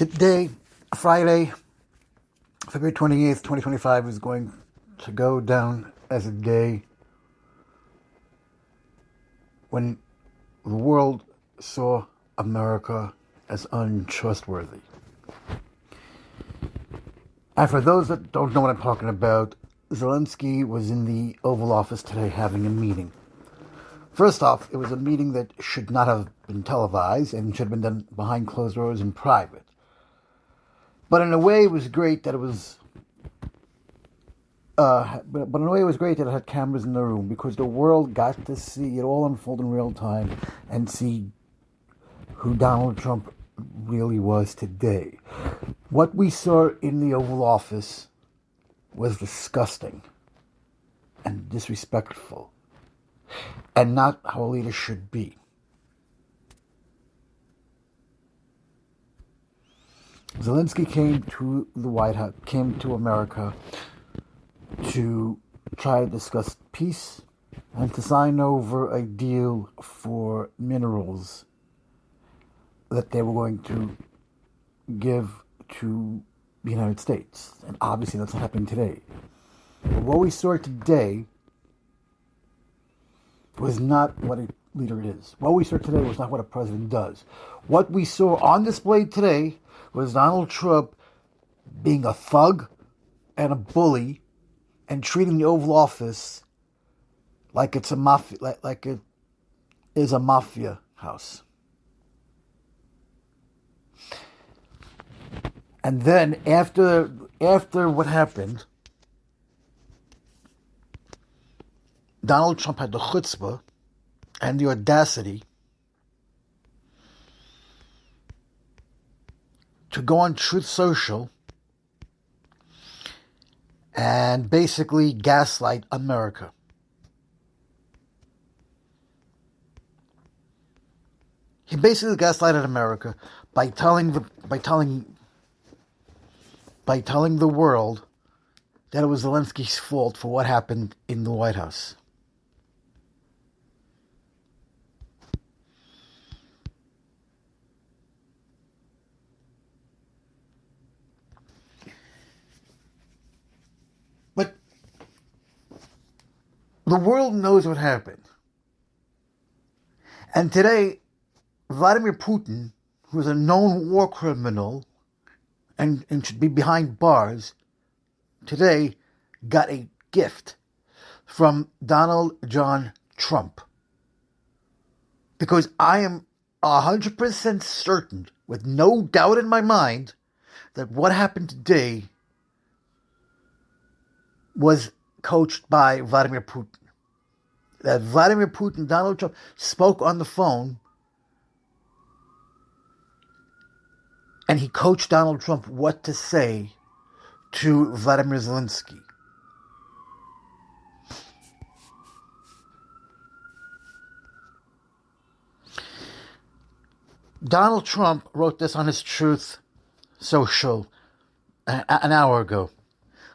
Today, Friday, February 28th, 2025, is going to go down as a day when the world saw America as untrustworthy. And for those that don't know what I'm talking about, Zelensky was in the Oval Office today having a meeting. First off, it was a meeting that should not have been televised and should have been done behind closed doors in private. But in a way, it was great that it was. But in a way, it was great that it had cameras in the room because the world got to see it all unfold in real time and see who Donald Trump really was today. What we saw in the Oval Office was disgusting and disrespectful, and not how a leader should be. Zelensky came to the White House, came to America to try to discuss peace and to sign over a deal for minerals that they were going to give to the United States. And obviously that's not happening today. But what we saw today was not what a leader is. What we saw today was not what a president does. What we saw on display today was Donald Trump being a thug and a bully and treating the Oval Office like it's a mafia, like it is a mafia house. And then after what happened, Donald Trump had the chutzpah and the audacity to go on Truth Social and basically gaslight America. He basically gaslighted America by telling the world that it was Zelensky's fault for what happened in the White House. But the world knows what happened. And today, Vladimir Putin, who is a known war criminal and should be behind bars, today got a gift from Donald John Trump. Because I am 100% certain, with no doubt in my mind, that what happened today was coached by Vladimir Putin. That Vladimir Putin, Donald Trump, spoke on the phone and he coached Donald Trump what to say to Vladimir Zelensky. Donald Trump wrote this on his Truth Social an hour ago.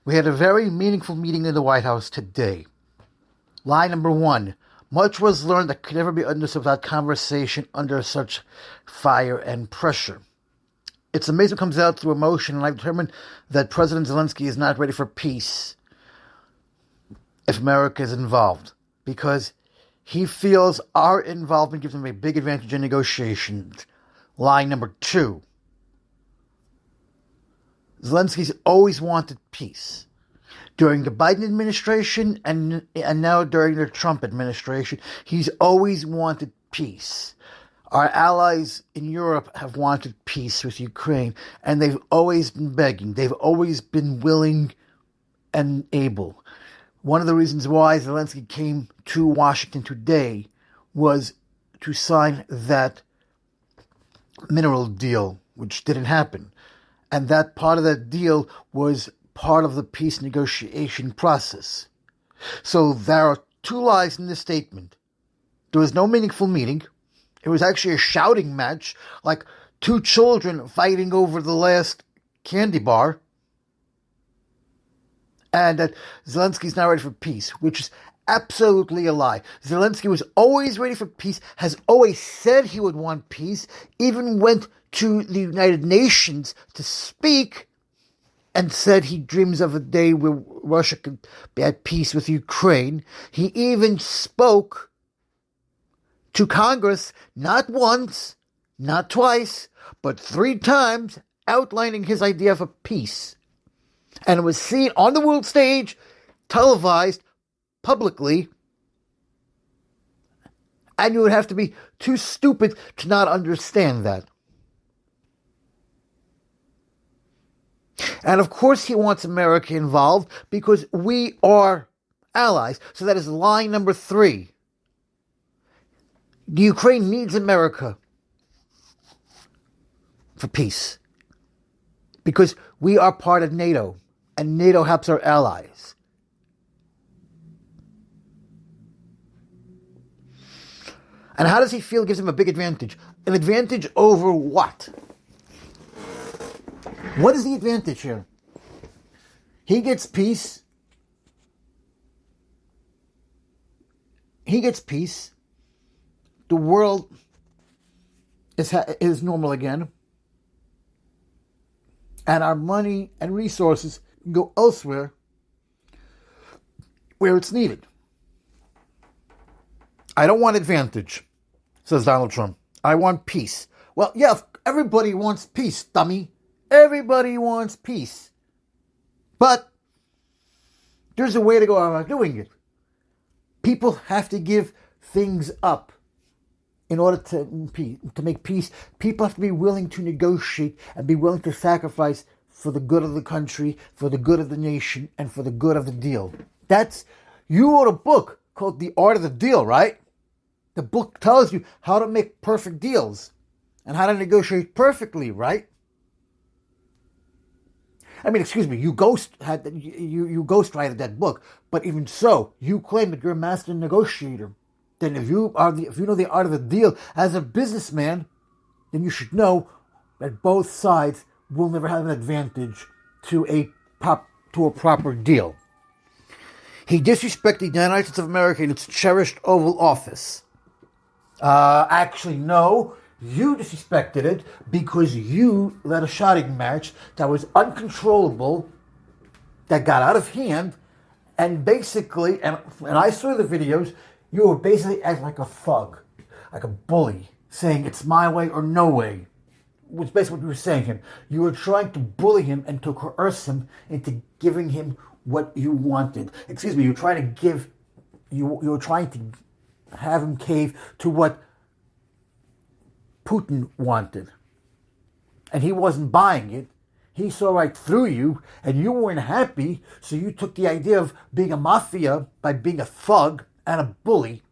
We had a very meaningful meeting in the White House today. Line number 1. Much was learned that could never be understood without conversation under such fire and pressure. It's amazing what comes out through emotion, and I've determined that President Zelensky is not ready for peace if America is involved, because he feels our involvement gives him a big advantage in negotiations. Line number 2. Zelensky's always wanted peace. During the Biden administration and now during the Trump administration, he's always wanted peace. Our allies in Europe have wanted peace with Ukraine, and they've always been begging. They've always been willing and able. One of the reasons why Zelensky came to Washington today was to sign that mineral deal, which didn't happen. And that part of that deal was part of the peace negotiation process. So there are two lies in this statement. There was no meaningful meeting. It was actually a shouting match, like two children fighting over the last candy bar. And that Zelensky's not ready for peace, which is absolutely a lie. Zelensky was always ready for peace, has always said he would want peace, even went to the United Nations to speak and said he dreams of a day where Russia could be at peace with Ukraine. He even spoke to Congress not once, not twice, but 3 times, outlining his idea of a peace. And it was seen on the world stage, televised publicly, and you would have to be too stupid to not understand that. And of course he wants America involved because we are allies. So that is line number 3. The Ukraine needs America for peace because we are part of NATO and NATO helps our allies. And how does he feel gives him a big advantage? An advantage over what? What is the advantage here? He gets peace. He gets peace. The world is normal again. And our money and resources go elsewhere where it's needed. I don't want advantage, says Donald Trump. I want peace. Well, yeah, everybody wants peace, dummy. Everybody wants peace. But there's a way to go about doing it. People have to give things up in order to make peace. People have to be willing to negotiate and be willing to sacrifice for the good of the country, for the good of the nation, and for the good of the deal. You wrote a book called The Art of the Deal, right? The book tells you how to make perfect deals and how to negotiate perfectly, right? I mean, excuse me, you ghostwrited that book, but even so, you claim that you're a master negotiator. Then if you know the art of the deal as a businessman, then you should know that both sides will never have an advantage to a proper deal. He disrespected the United States of America in its cherished Oval Office. Actually, no. You disrespected it because you led a shouting match that was uncontrollable, that got out of hand, and basically, and I saw the videos, you were basically acting like a thug, like a bully, saying it's my way or no way. Was basically what you were saying to him. You were trying to bully him and to coerce him into giving him what you wanted. Excuse me, you were trying to have him cave to what Putin wanted. And he wasn't buying it. He saw right through you, and you weren't happy, so you took the idea of being a mafia by being a thug and a bully.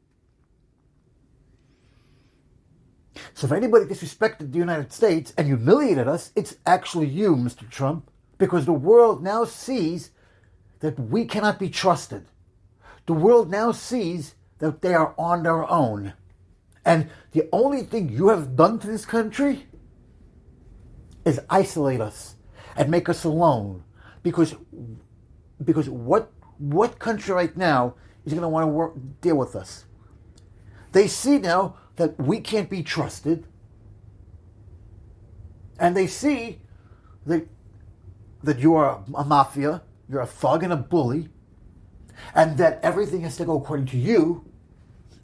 So if anybody disrespected the United States and humiliated us, it's actually you, Mr. Trump, because the world now sees that we cannot be trusted. The world now sees that they are on their own. And the only thing you have done to this country is isolate us and make us alone. Because what country right now is going to want to deal with us? They see now that we can't be trusted. And they see that you are a mafia, you're a thug and a bully, and that everything has to go according to you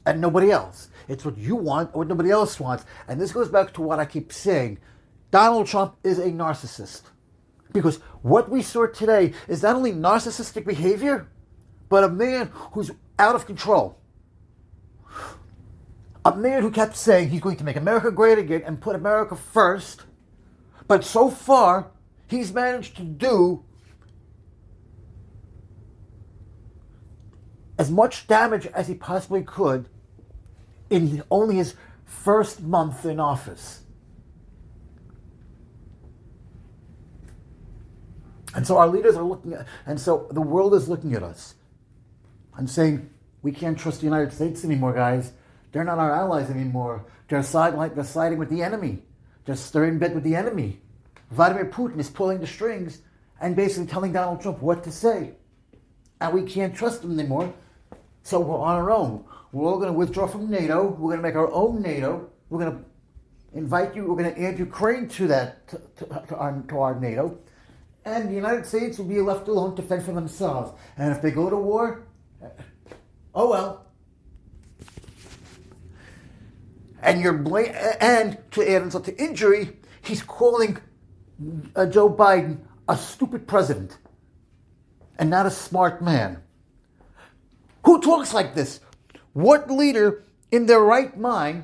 and nobody else. It's what you want or what nobody else wants. And this goes back to what I keep saying. Donald Trump is a narcissist. Because what we saw today is not only narcissistic behavior, but a man who's out of control. A man who kept saying he's going to make America great again and put America first. But so far, he's managed to do as much damage as he possibly could in only his first month in office. And so our leaders are looking at, and so the world is looking at us and saying, we can't trust the United States anymore, guys. They're not our allies anymore. They're siding with the enemy. They're in bed with the enemy. Vladimir Putin is pulling the strings and basically telling Donald Trump what to say. And we can't trust him anymore. So we're on our own. We're all going to withdraw from NATO. We're going to make our own NATO. We're going to invite you, we're going to add Ukraine to that, to our NATO, and the United States will be left alone to fend for themselves. And if they go to war, oh well. And and to add insult to injury, he's calling Joe Biden a stupid president and not a smart man. Who talks like this? What leader in their right mind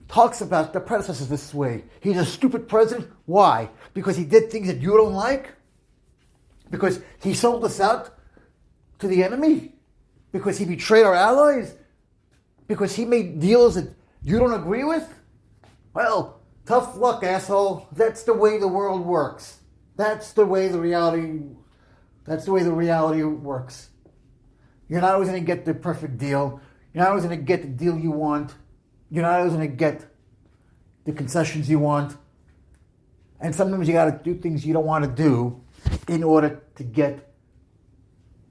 talks about their predecessors this way? He's a stupid president. Why? Because he did things that you don't like? Because he sold us out to the enemy? Because he betrayed our allies? Because he made deals that you don't agree with? Well, tough luck, asshole. That's the way the world works. That's the way the reality works. You're not always going to get the perfect deal. You're not always going to get the deal you want. You're not always going to get the concessions you want. And sometimes you got to do things you don't want to do in order to get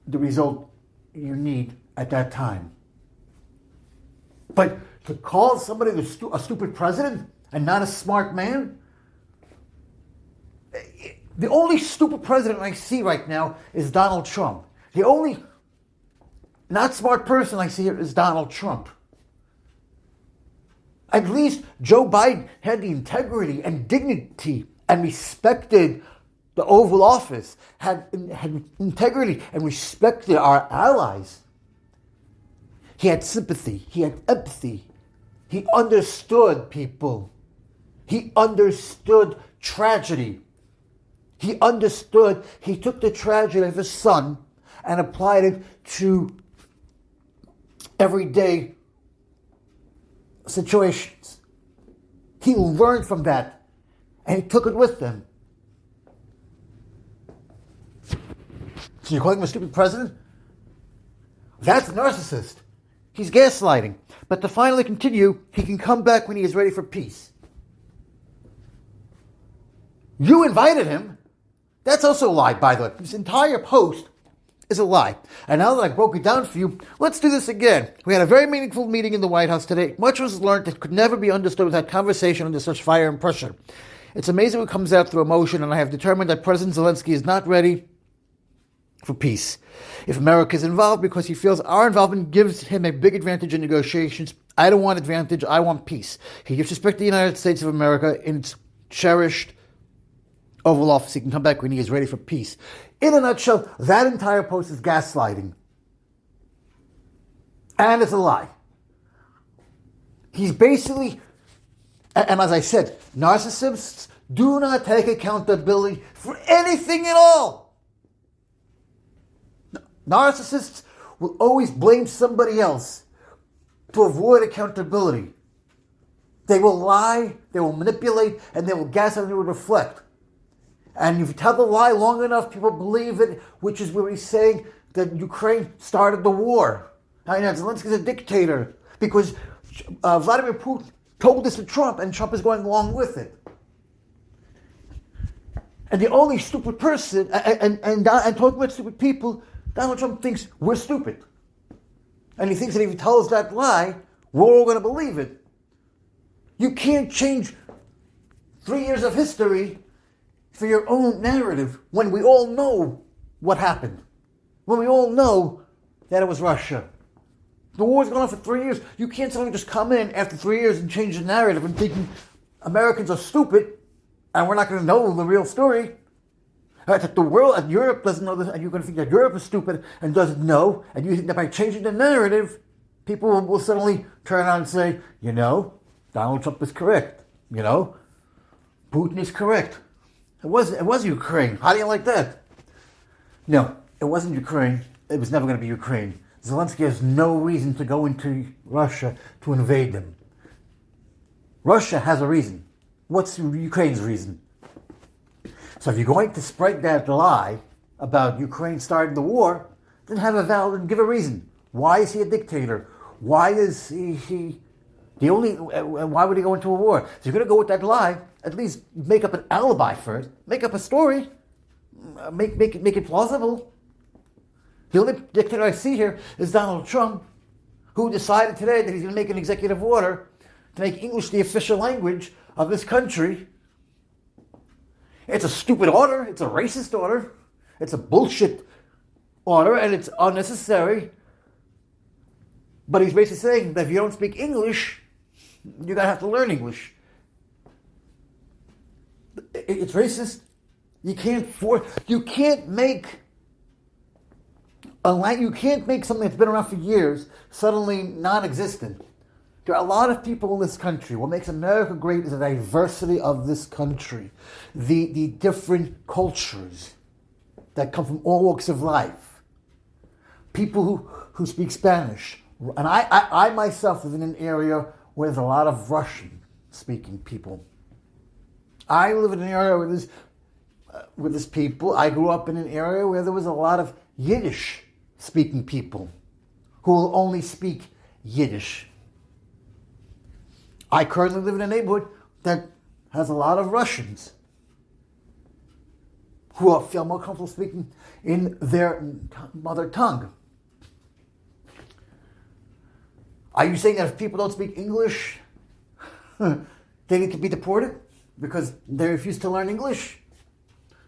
the result you need at that time. But to call somebody a stupid president and not a smart man? The only stupid president I see right now is Donald Trump. The only not smart person I see here is Donald Trump. At least Joe Biden had the integrity and dignity and respected the Oval Office, had integrity and respected our allies. He had sympathy. He had empathy. He understood people. He understood tragedy. He understood. He took the tragedy of his son and applied it to everyday situations. He learned from that and he took it with him. So you're calling him a stupid president? That's a narcissist. He's gaslighting. But to finally continue, he can come back when he is ready for peace. You invited him. That's also a lie, by the way. This entire post is a lie. And now that I broke it down for you, let's do this again. We had a very meaningful meeting in the White House today. Much was learned that could never be understood without conversation under such fire and pressure. It's amazing what comes out through emotion, and I have determined that President Zelensky is not ready for peace. If America is involved because he feels our involvement gives him a big advantage in negotiations, I don't want advantage, I want peace. He gives respect to the United States of America in its cherished Oval Office. He can come back when he is ready for peace. In a nutshell, that entire post is gaslighting. And it's a lie. He's basically, and as I said, narcissists do not take accountability for anything at all. Narcissists will always blame somebody else to avoid accountability. They will lie, they will manipulate, and they will gaslight and they will reflect. And if you tell the lie long enough, people believe it, which is where he's saying that Ukraine started the war. And Zelensky's a dictator because Vladimir Putin told this to Trump, and Trump is going along with it. And the only stupid person, and talking about stupid people, Donald Trump thinks we're stupid. And he thinks that if he tells that lie, we're all going to believe it. You can't change 3 years of history for your own narrative when we all know what happened. When we all know that it was Russia. The war's gone on for 3 years. You can't suddenly just come in after 3 years and change the narrative and thinking Americans are stupid and we're not going to know the real story. That the world and Europe doesn't know this, and you're going to think that Europe is stupid and doesn't know, and you think that by changing the narrative, people will suddenly turn around and say, you know, Donald Trump is correct. You know, Putin is correct. It was Ukraine. How do you like that? No, it wasn't Ukraine. It was never going to be Ukraine. Zelensky has no reason to go into Russia to invade them. Russia has a reason. What's Ukraine's reason? So if you're going to spread that lie about Ukraine starting the war, then have a valid and give a reason. Why is he a dictator? Why is he the only? Why would he go into a war? So you're going to go with that lie. At least make up an alibi for it. Make up a story. Make it plausible. The only dictator I see here is Donald Trump, who decided today that he's going to make an executive order to make English the official language of this country. It's a stupid order. It's a racist order. It's a bullshit order, and it's unnecessary. But he's basically saying that if you don't speak English, you're going to have to learn English. It's racist. You can't make something that's been around for years suddenly non-existent. There are a lot of people in this country. What makes America great is the diversity of this country, the different cultures that come from all walks of life. People who speak Spanish. And I myself live in an area where there's a lot of Russian-speaking people. I live in an area where there's people. I grew up in an area where there was a lot of Yiddish-speaking people who will only speak Yiddish. I currently live in a neighborhood that has a lot of Russians who feel more comfortable speaking in their mother tongue. Are you saying that if people don't speak English, they need to be deported because they refuse to learn English?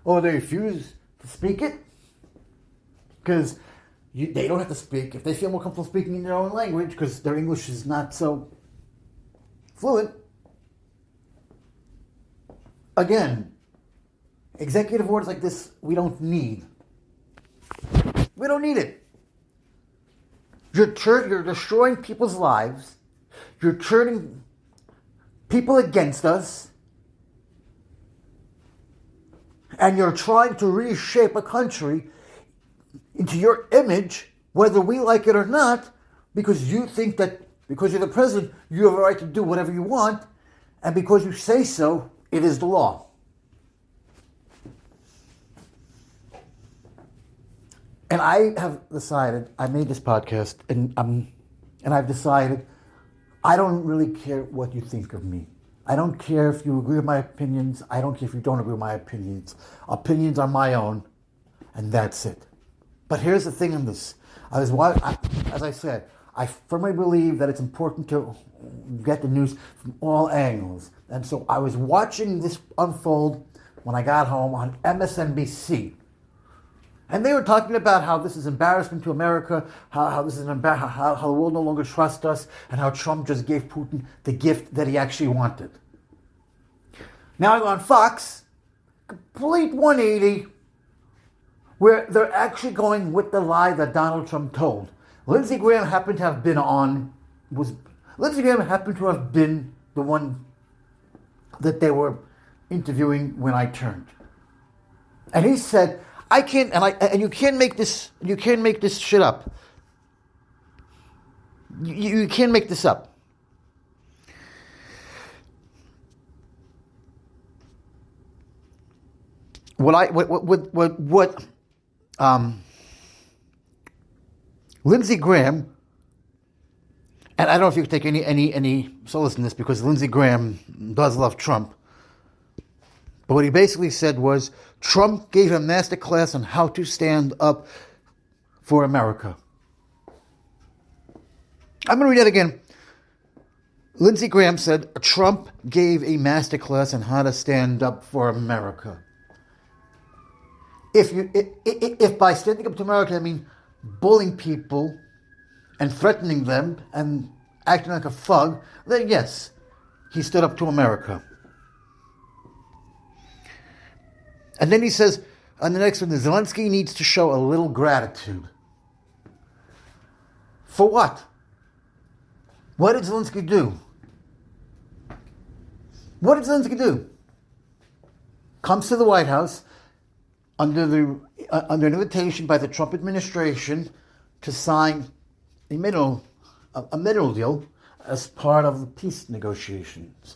Or they refuse to speak it? Because they don't have to speak. If they feel more comfortable speaking in their own language because their English is not so fluent. Again, executive orders like this, we don't need. We don't need it. You're destroying people's lives. You're turning people against us. And you're trying to reshape a country into your image, whether we like it or not, because you think that because you're the president, you have a right to do whatever you want, and because you say so, it is the law. And I have decided, I made this podcast, and I've decided, I don't really care what you think of me. I don't care if you agree with my opinions. I don't care if you don't agree with my opinions. Opinions are my own, and that's it. But here's the thing on this. As I said, I firmly believe that it's important to get the news from all angles. And so I was watching this unfold when I got home on MSNBC. And they were talking about how this is embarrassment to America, how this is how the world no longer trusts us, and how Trump just gave Putin the gift that he actually wanted. Now I go on Fox, complete 180, where they're actually going with the lie that Donald Trump told. Lindsey Graham happened to have been the one that they were interviewing when I turned. And he said, I can't, and you can't make this shit up. You can't make this up. Lindsey Graham, and I don't know if you could take any solace in this because Lindsey Graham does love Trump. But what he basically said was, Trump gave a masterclass on how to stand up for America. I'm going to read that again. Lindsey Graham said, Trump gave a masterclass on how to stand up for America. If by standing up to America, I mean bullying people and threatening them and acting like a thug, then yes, he stood up to America. And then he says, on the next one, Zelensky needs to show a little gratitude. For what? What did Zelensky do? What did Zelensky do? Comes to the White House under an invitation by the Trump administration to sign a mineral deal as part of the peace negotiations.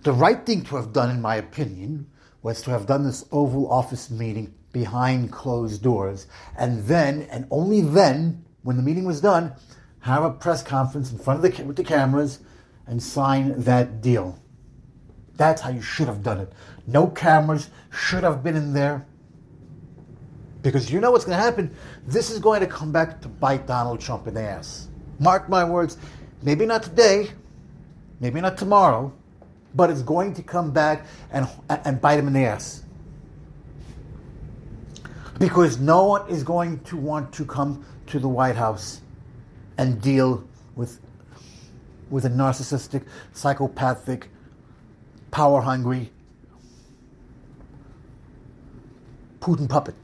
The right thing to have done, in my opinion, was to have done this Oval Office meeting behind closed doors, and then, and only then, when the meeting was done, have a press conference in front of with the cameras and sign that deal. That's how you should have done it. No cameras should have been in there. Because you know what's going to happen? This is going to come back to bite Donald Trump in the ass. Mark my words, Maybe not today, maybe not tomorrow, but it's going to come back and bite him in the ass. Because no one is going to want to come to the White House and deal with a narcissistic, psychopathic, power-hungry Putin puppet.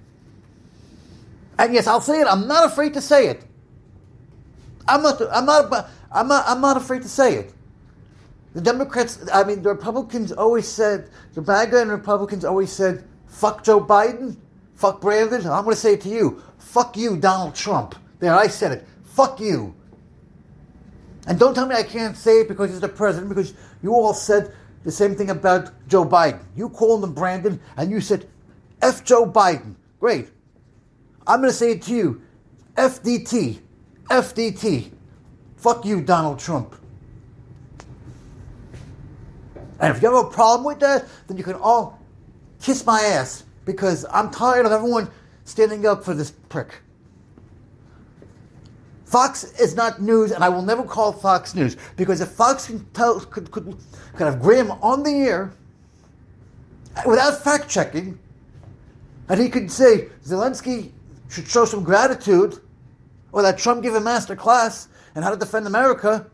And yes, I'll say it. I'm not afraid to say it. I'm not afraid to say it. The the Republicans always said, the MAGA and Republicans always said, fuck Joe Biden, fuck Brandon. I'm going to say it to you. Fuck you, Donald Trump. There, I said it. Fuck you. And don't tell me I can't say it because he's the president, because you all said the same thing about Joe Biden. You called him Brandon, and you said, F Joe Biden. Great. I'm going to say it to you. FDT. FDT. Fuck you, Donald Trump. And if you have a problem with that, then you can all kiss my ass, because I'm tired of everyone standing up for this prick. Fox is not news, and I will never call Fox News, because if Fox could have Graham on the air without fact checking, and he could say Zelensky should show some gratitude, or that Trump gave a master class on how to defend America,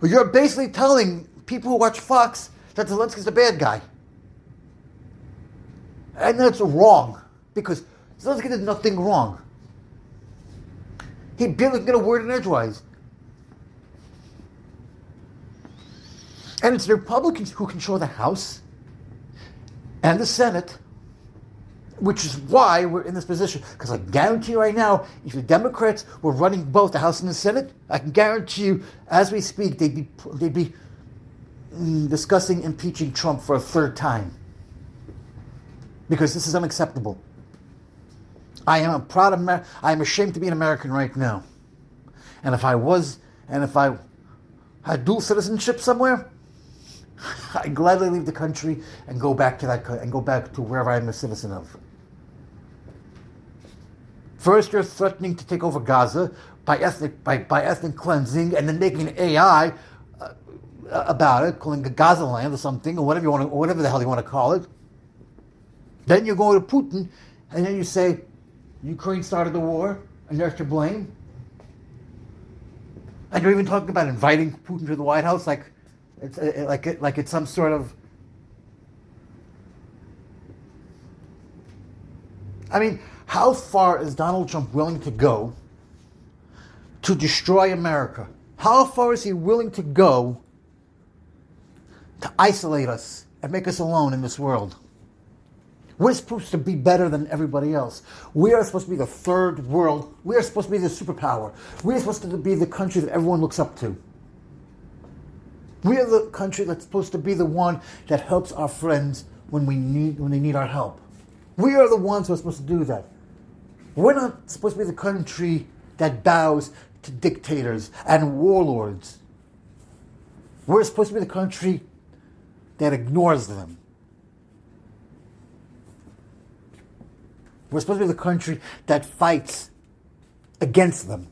well, you're basically telling people who watch Fox that Zelensky's the bad guy. And that's wrong, because Zelensky did nothing wrong. He barely can get a word in edgewise. And it's the Republicans who control the House and the Senate, which is why we're in this position. Because I guarantee you right now, if the Democrats were running both the House and the Senate, I can guarantee you, as we speak, they'd be discussing impeaching Trump for a third time. Because this is unacceptable. I am ashamed to be an American right now. And if I had dual citizenship somewhere, I'd gladly leave the country and go back to wherever I'm a citizen of. First, you're threatening to take over Gaza by ethnic cleansing, and then making an AI about it, calling it Gaza land or something, or whatever the hell you want to call it. Then you go to Putin, and then you say Ukraine started the war, and there's to blame. And you're even talking about inviting Putin to the White House, like it's some sort of. I mean, how far is Donald Trump willing to go to destroy America? How far is he willing to go to isolate us and make us alone in this world? We're supposed to be better than everybody else. We are supposed to be the third world. We are supposed to be the superpower. We are supposed to be the country that everyone looks up to. We are the country that's supposed to be the one that helps our friends when they need our help. We are the ones who are supposed to do that. We're not supposed to be the country that bows to dictators and warlords. We're supposed to be the country that ignores them. We're supposed to be the country that fights against them.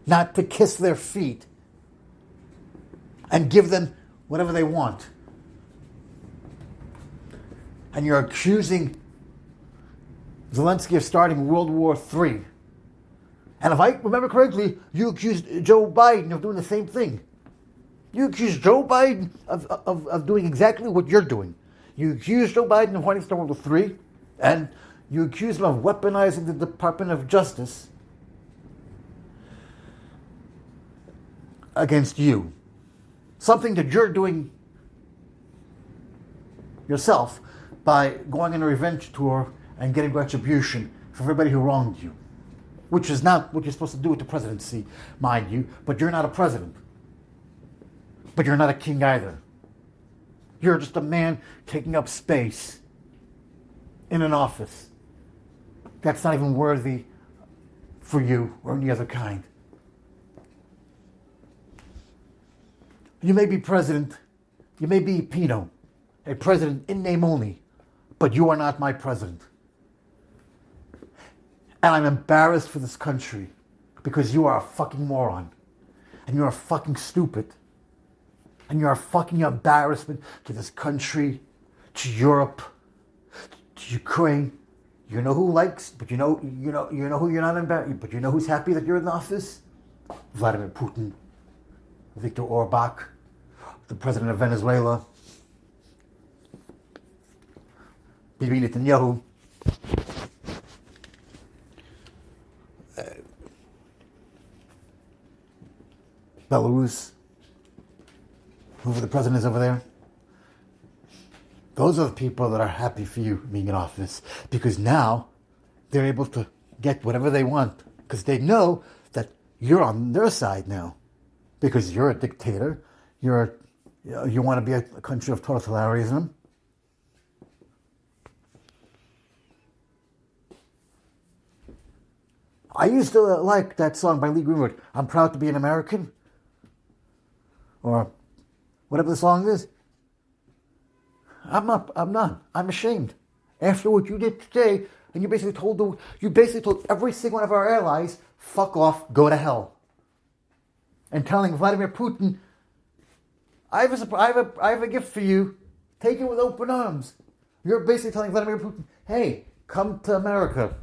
Not to kiss their feet and give them whatever they want. And you're accusing Zelensky of starting World War III. And if I remember correctly, you accused Joe Biden of doing the same thing. You accused Joe Biden of doing exactly what you're doing. You accused Joe Biden of wanting to start World War III, and you accused him of weaponizing the Department of Justice against you. Something that you're doing yourself by going on a revenge tour and getting retribution for everybody who wronged you. Which is not what you're supposed to do with the presidency, mind you, but you're not a president. But you're not a king either. You're just a man taking up space in an office that's not even worthy for you or any other kind. You may be president, you may be Pino, a president in name only, but you are not my president. And I'm embarrassed for this country because you are a fucking moron. And you're a fucking stupid. And you're a fucking embarrassment to this country, to Europe, to Ukraine. You know who likes, but you know who you're not embarrassed, but you know who's happy that you're in office? Vladimir Putin, Viktor Orban, the president of Venezuela, Bibi Netanyahu, Belarus, whoever the president is over there. Those are the people that are happy for you being in office, because now they're able to get whatever they want, because they know that you're on their side now, because you're a dictator, you want to be a country of totalitarianism. I used to like that song by Lee Greenwood, I'm Proud to Be an American, or whatever the song is. I'm not. I'm ashamed. After what you did today, and you basically told every single one of our allies, fuck off, go to hell. And telling Vladimir Putin, I have a gift for you. Take it with open arms. You're basically telling Vladimir Putin, hey, come to America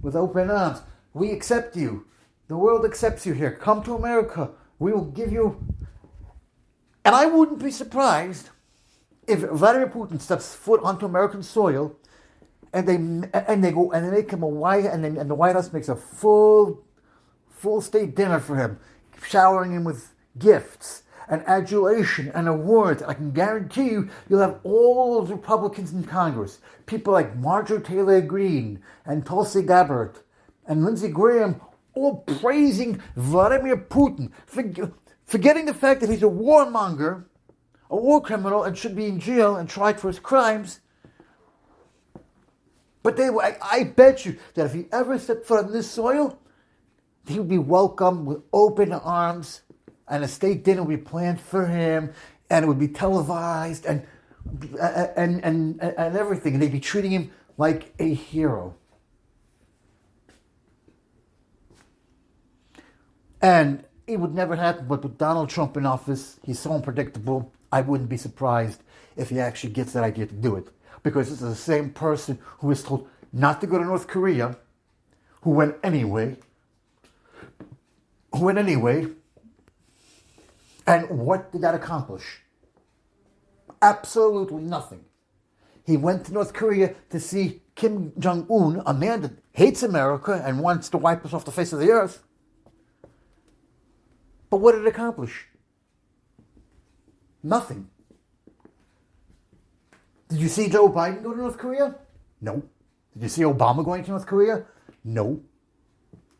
with open arms. We accept you. The world accepts you here. Come to America. We will give you. And I wouldn't be surprised if Vladimir Putin steps foot onto American soil, and they make him a white, and the White House makes a full state dinner for him, showering him with gifts and adulation and awards. I can guarantee you'll have all those Republicans in Congress, people like Marjorie Taylor Greene and Tulsi Gabbard and Lindsey Graham, all praising Vladimir Putin, forgetting the fact that he's a warmonger, a war criminal, and should be in jail and tried for his crimes. But I bet you that if he ever stepped foot on this soil, he would be welcomed with open arms, and a state dinner would be planned for him, and it would be televised, and everything, and they'd be treating him like a hero. And it would never happen, but with Donald Trump in office, he's so unpredictable, I wouldn't be surprised if he actually gets that idea to do it. Because this is the same person who was told not to go to North Korea, who went anyway. And what did that accomplish? Absolutely nothing. He went to North Korea to see Kim Jong-un, a man that hates America and wants to wipe us off the face of the earth. But what did it accomplish? Nothing. Did you see Joe Biden go to North Korea? No. Did you see Obama going to North Korea? No.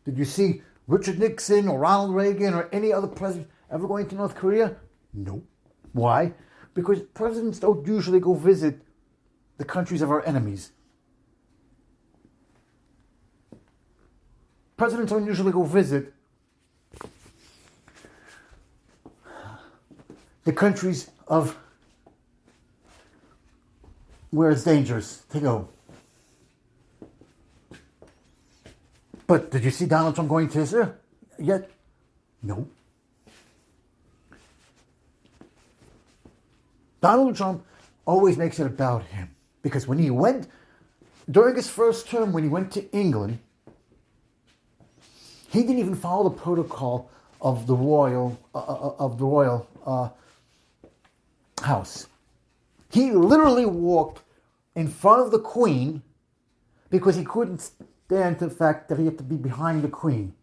Did you see Richard Nixon or Ronald Reagan or any other president ever going to North Korea? No. Why? Because presidents don't usually go visit the countries of our enemies. Presidents don't usually go visit the countries of where it's dangerous to go. But did you see Donald Trump going to Israel yet? No. Donald Trump always makes it about him. Because when he went, during his first term, when he went to England, he didn't even follow the protocol of the royal house. He literally walked in front of the Queen because he couldn't stand the fact that he had to be behind the Queen.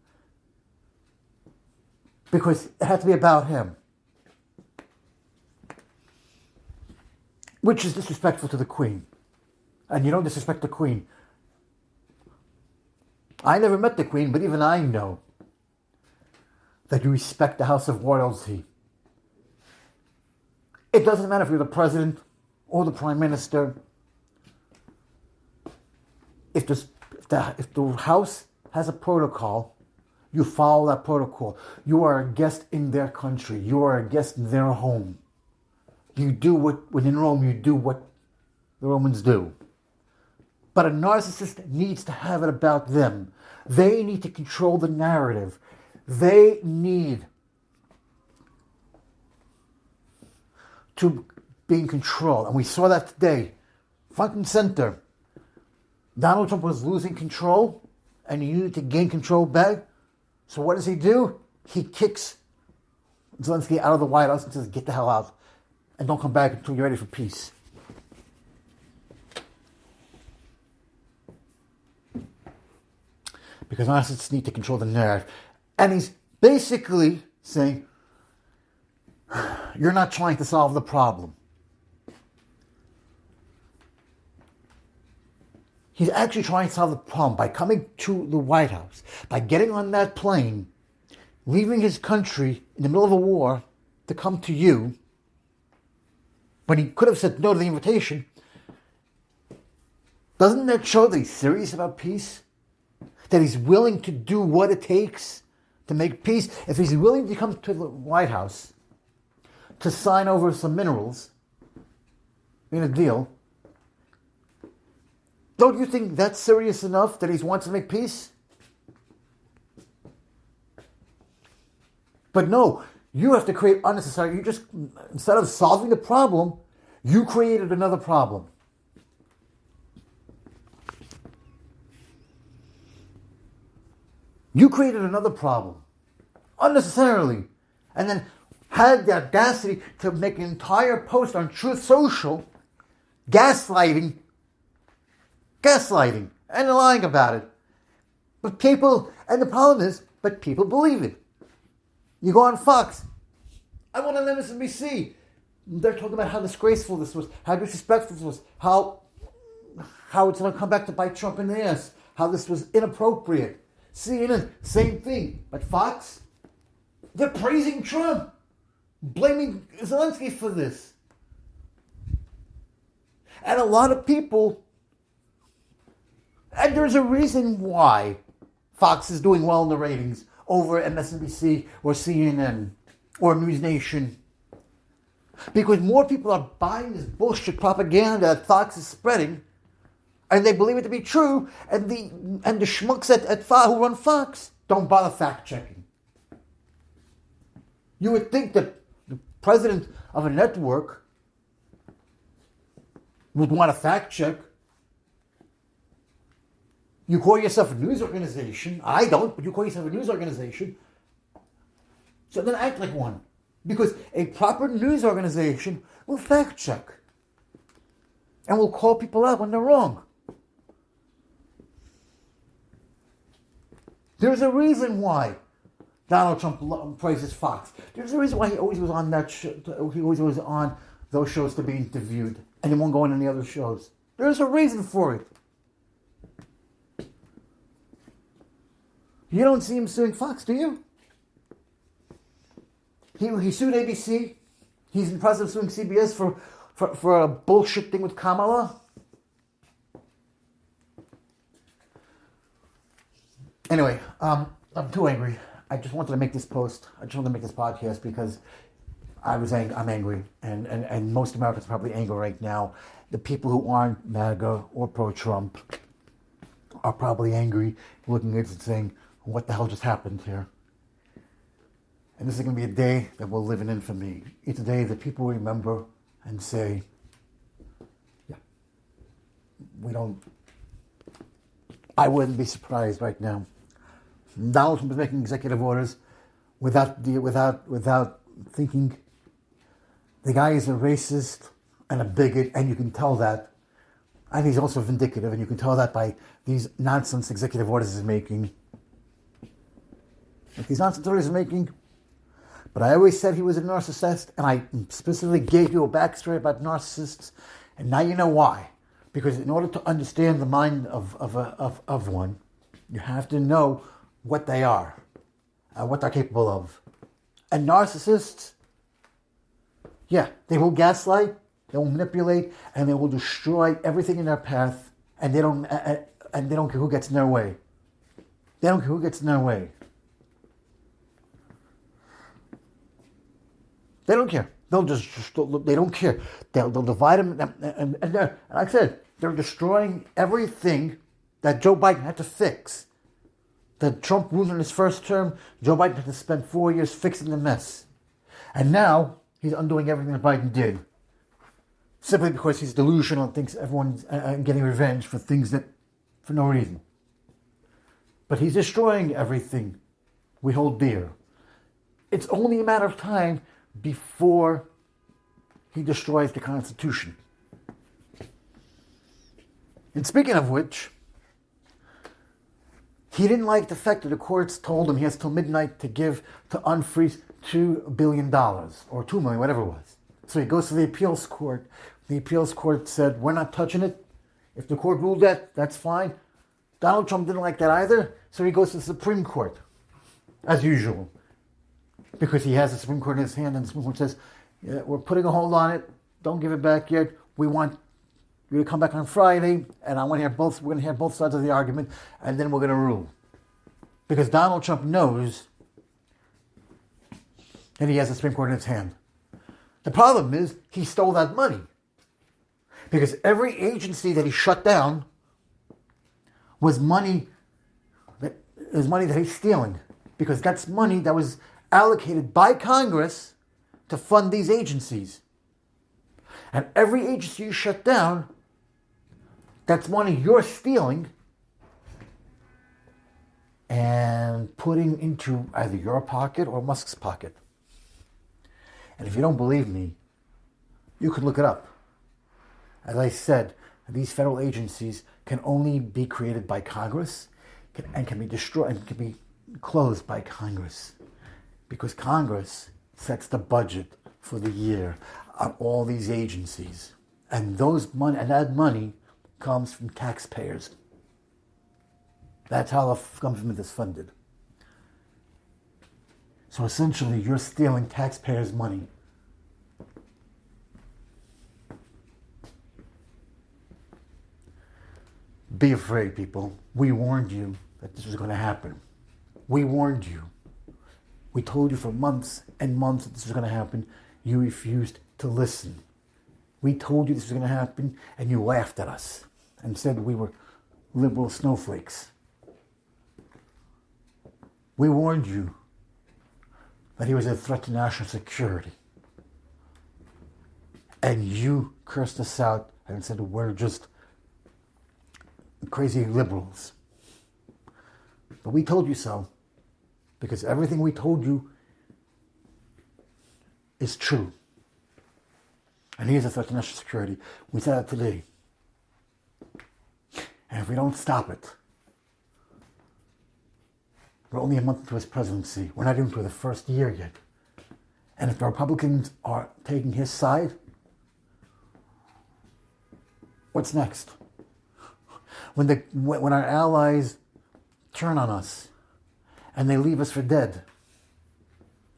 Because it had to be about him. Which is disrespectful to the Queen. And you don't disrespect the Queen. I never met the Queen, but even I know that you respect the House of Royalty. It doesn't matter if you're the President or the Prime Minister. If the House has a protocol, you follow that protocol. You are a guest in their country. You are a guest in their home. You do when in Rome, you do what the Romans do. But a narcissist needs to have it about them. They need to control the narrative. They need to be in control. And we saw that today. Front and center. Donald Trump was losing control, and he needed to gain control back. So what does he do? He kicks Zelensky out of the White House and says, get the hell out. And don't come back until you're ready for peace. Because narcissists need to control the narrative. And he's basically saying, you're not trying to solve the problem. He's actually trying to solve the problem by coming to the White House, by getting on that plane, leaving his country in the middle of a war to come to you, when he could have said no to the invitation. Doesn't that show that he's serious about peace? That he's willing to do what it takes to make peace? If he's willing to come to the White House to sign over some minerals in a deal, don't you think that's serious enough that he wants to make peace? But no, you have to create unnecessary. You just, instead of solving the problem, you created another problem. You created another problem unnecessarily, and then had the audacity to make an entire post on Truth Social gaslighting, and lying about it. But people, and the problem is, but people believe it. You go on Fox. I went on MSNBC. They're talking about how disgraceful this was, how disrespectful this was, how it's going to come back to bite Trump in the ass, how this was inappropriate. CNN, same thing. But Fox, they're praising Trump, blaming Zelensky for this. And a lot of people, and there's a reason why Fox is doing well in the ratings over MSNBC or CNN or News Nation. Because more people are buying this bullshit propaganda that Fox is spreading, and they believe it to be true, and the schmucks at Fox who run Fox don't bother fact-checking. You would think that the president of a network would want to fact-check. You call yourself a news organization. I don't, but you call yourself a news organization. So then act like one. Because a proper news organization will fact-check. And will call people out when they're wrong. There's a reason why Donald Trump praises Fox. There's a reason why he always was on that show. He always was on those shows to be interviewed. And he won't go on any other shows. There's a reason for it. You don't see him suing Fox, do you? He sued ABC. He's in the process of suing CBS for a bullshit thing with Kamala. Anyway, I'm too angry. I just wanted to make this post. I just wanted to make this podcast because I'm angry. And most Americans are probably angry right now. The people who aren't MAGA or pro-Trump are probably angry, looking at it and saying, what the hell just happened here? And this is going to be a day that will live in infamy. It's a day that people remember and say, yeah, I wouldn't be surprised right now. Donald Trump is making executive orders without thinking. The guy is a racist and a bigot, and you can tell that. And he's also vindictive, and you can tell that by these nonsense executive orders he's making. These nonsense orders he's making. But I always said he was a narcissist, and I specifically gave you a backstory about narcissists, and now you know why. Because in order to understand the mind of one, you have to know what they are, what they're capable of. And narcissists, yeah, they will gaslight, they will manipulate, and they will destroy everything in their path, and they don't care who gets in their way. They don't care who gets in their way. They don't care. They don't care. They'll divide them. And like I said, They're destroying everything that Joe Biden had to fix. That Trump ruled in his first term, Joe Biden had to spend 4 years fixing the mess. And now he's undoing everything that Biden did. Simply because he's delusional and thinks everyone's getting revenge for things that, for no reason. But he's destroying everything we hold dear. It's only a matter of time before he destroys the Constitution. And speaking of which, he didn't like the fact that the courts told him he has till midnight to unfreeze $2 billion or $2 million, whatever it was. So he goes to the appeals court. The appeals court said, we're not touching it. If the court ruled that, that's fine. Donald Trump didn't like that either, so he goes to the Supreme Court, as usual. Because he has the Supreme Court in his hand, and the Supreme Court says, yeah, we're putting a hold on it. Don't give it back yet. We want you to come back on Friday, and we're going to hear both sides of the argument, and then we're going to rule. Because Donald Trump knows that he has the Supreme Court in his hand. The problem is, he stole that money. Because every agency that he shut down was money that he's stealing. Because that's money that was allocated by Congress to fund these agencies. And every agency you shut down, that's money you're stealing and putting into either your pocket or Musk's pocket. And if you don't believe me, you can look it up. As I said, these federal agencies can only be created by Congress and can be destroyed and can be closed by Congress. Because Congress sets the budget for the year on all these agencies. And that money comes from taxpayers. That's how the government is funded. So essentially, you're stealing taxpayers' money. Be afraid, people. We warned you that this was going to happen. We warned you. We told you for months and months that this was going to happen. You refused to listen. We told you this was going to happen, and you laughed at us and said we were liberal snowflakes. We warned you that he was a threat to national security. And you cursed us out and said we're just crazy liberals. But we told you so, because everything we told you is true. And he is a threat to national security. We said that today. And if we don't stop it, we're only a month into his presidency. We're not even through the first year yet. And if the Republicans are taking his side, what's next? When our allies turn on us and they leave us for dead,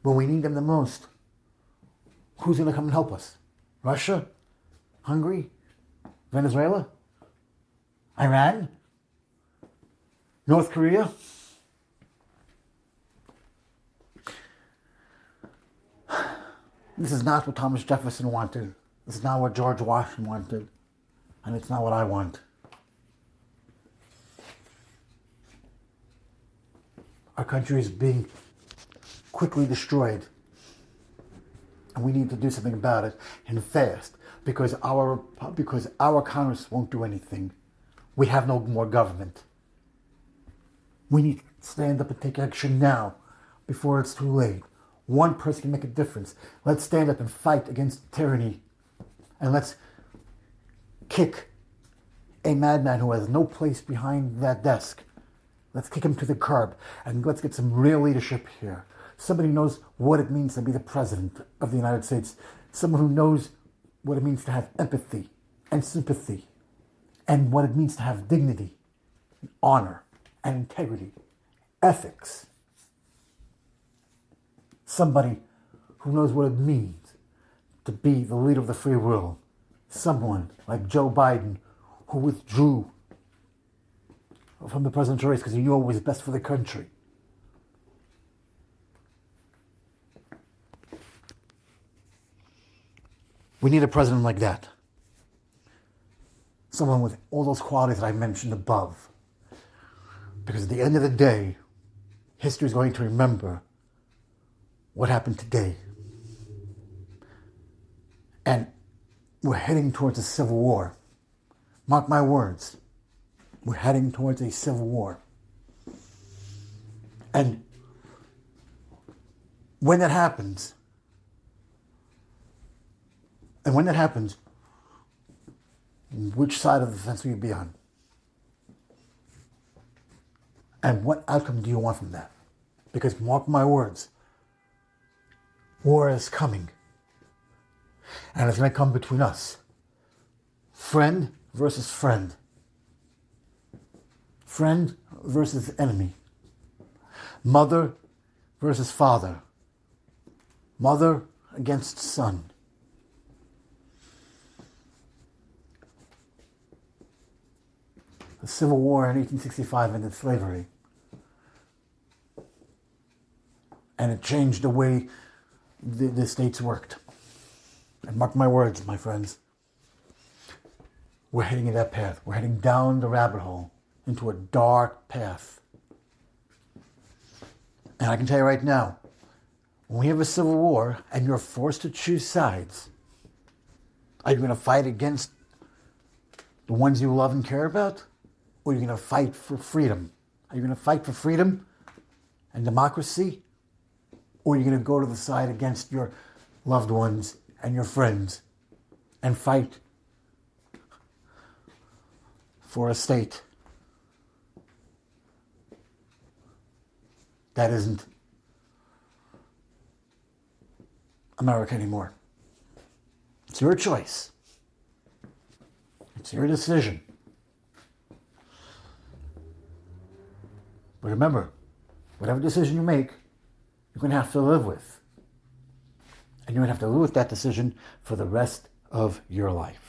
when we need them the most, who's going to come and help us? Russia? Hungary? Venezuela? Iran? North Korea? This is not what Thomas Jefferson wanted. This is not what George Washington wanted. And it's not what I want. Our country is being quickly destroyed. And we need to do something about it, and fast. Because our Congress won't do anything. We have no more government. We need to stand up and take action now, before it's too late. One person can make a difference. Let's stand up and fight against tyranny. And let's kick a madman who has no place behind that desk. Let's kick him to the curb. And let's get some real leadership here. Somebody who knows what it means to be the president of the United States. Someone who knows what it means to have empathy and sympathy. And what it means to have dignity, and honor, and integrity, ethics. Somebody who knows what it means to be the leader of the free world. Someone like Joe Biden, who withdrew from the presidential race because he knew what was best for the country. We need a president like that. someone with all those qualities that I mentioned above. Because at the end of the day, history is going to remember what happened today. And we're heading towards a civil war. Mark my words. We're heading towards a civil war. And when that happens, which side of the fence will you be on? And what outcome do you want from that? Because mark my words, war is coming. And it's going to come between us. Friend versus friend. Friend versus enemy. Mother versus father. Mother against son. The Civil War in 1865 ended slavery. And it changed the way the states worked. And mark my words, my friends, we're heading in that path. We're heading down the rabbit hole into a dark path. And I can tell you right now, when we have a civil war and you're forced to choose sides, are you going to fight against the ones you love and care about? Or are you going to fight for freedom? Are you going to fight for freedom and democracy? Or are you going to go to the side against your loved ones and your friends and fight for a state that isn't America anymore? It's your choice. It's your decision. But remember, whatever decision you make, you're going to have to live with. And you're going to have to live with that decision for the rest of your life.